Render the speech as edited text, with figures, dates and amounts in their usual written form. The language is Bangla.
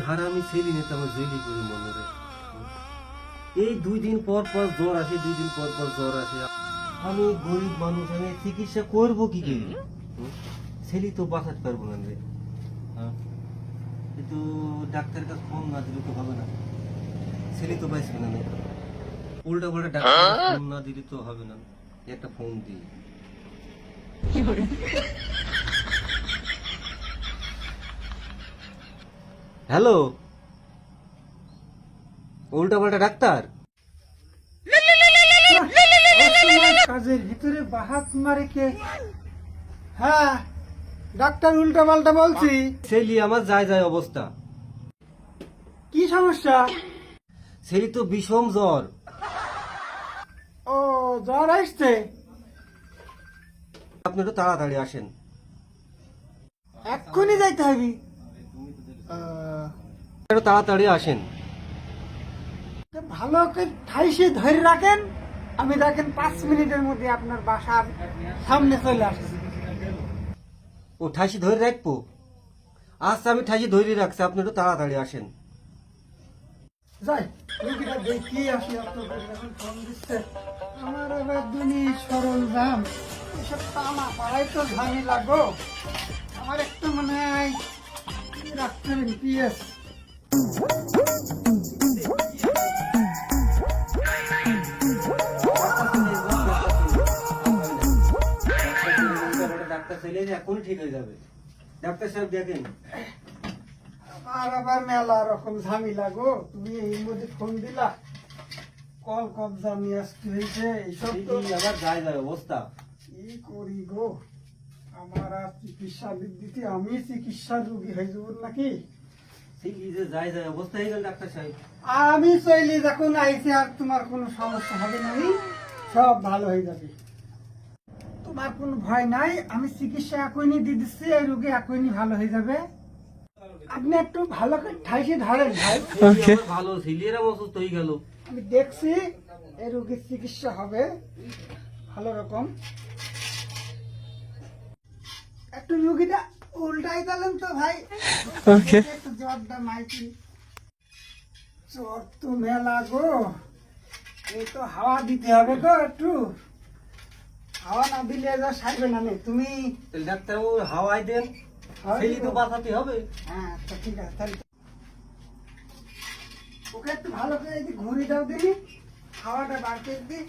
হারামি ছেলে নিতে আমার জেলি করি মনে রে। এই 2 দিন পর পর জ্বর আসে, 2 দিন পর পর জ্বর আসে। আমি গরিব মানুষ, আমি চিকিৎসা করবো কি করে? ছেলে তো বাঁচাতে পারবো না রে। কিন্তু ডাক্তারের কাছে ফোন না দিলে তো হবে না, ছেলে তো বাঁচবে না। উল্টা পাল্টা ডাক্তার ফোন না দিলে তো হবে না, একটা ফোন দিই। হ্যালো, উল্টা পাল্টা ডাক্তার? কাজের ভিতরে বাহাত মারে কে? হ্যাঁ, ডাক্তার উল্টা পাল্টা বলছি। ছেলে আমার যায় যায় অবস্থা। কি সমস্যা? ছেলে তো বিষম জ্বর। ও, জ্বর আসছে? আপনি একটু তাড়াতাড়ি আসেন। এক্ষুনি যাইতে হবে? একটু তাড়াতাড়ি আসেন। ভালো করে ঠাইসে ধরে রাখেন, আমি দেখেন 5 মিনিটের মধ্যে আপনার বাসার সামনে চলে আসছি। ও ঠাসি ধরে রাখবো? আচ্ছা, আমি ঠাসি ধরে রাখছি, আপনি একটু তাড়াতাড়ি আসেন। যাই, রুগীটা দেখি আসি। আপনাদের যখন ফোন দিচ্ছে, আমার আবার দুনি সরঞ্জাম এসব টানা পাড়াই তো ঝামেলা গো। আমার একটা মনে হয় রাখতে পিএস। ডাক্তার চলে এখন ঠিক হয়ে যাবে। ডাক্তার সাহেব দেখেন, আমার আবার মেলা রকম ঝামেলা গো। তুমি এই মধ্যে ফোন দিলা, কল কবজা নিয়ে আসতে হয়েছে। এইসব তো আবার যায় যায় অবস্থা। কি করি গো, আমার আর চিকিৎসা দিতে আমি চিকিৎসার রোগী হয়ে যাব নাকি? যায় যায় অবস্থা হয়ে গেল ডাক্তার সাহেব। আমি চাইলে যখন আইসি আর তোমার কোনো সমস্যা হবে না, সব ভালো হয়ে যাবে। তোমার কোনো ভয় নাই, আমি চিকিৎসা এখনই দিয়ে দিচ্ছি, এই রোগী এখনই ভালো হয়ে যাবে। আপনি একটু ভালো করে ঠাইসে ধরেন ভাই। ভালো ছেলেরা অসুস্থ হয়ে গেল। আমি দেখছি এই রোগীর চিকিৎসা হবে ভালো রকম। একটু রোগীটা উল্টাই দিলেন তো ভাই। একটু জ্বরটা মাইকি, জ্বর তো মেলা গো। এই তো হাওয়া দিতে হবে গো, একটু হাওয়া না দিলে যা সারবে না নে। তুমি ডাক্তার ও হাওয়াই দেন, ছেলে তো বাঁচাতে হবে। হ্যাঁ, তো ঠিক আছে তাহলে ওকে একটু ভালো করে ঘুরি দাও দিই, হাওয়াটা বার করে দিই।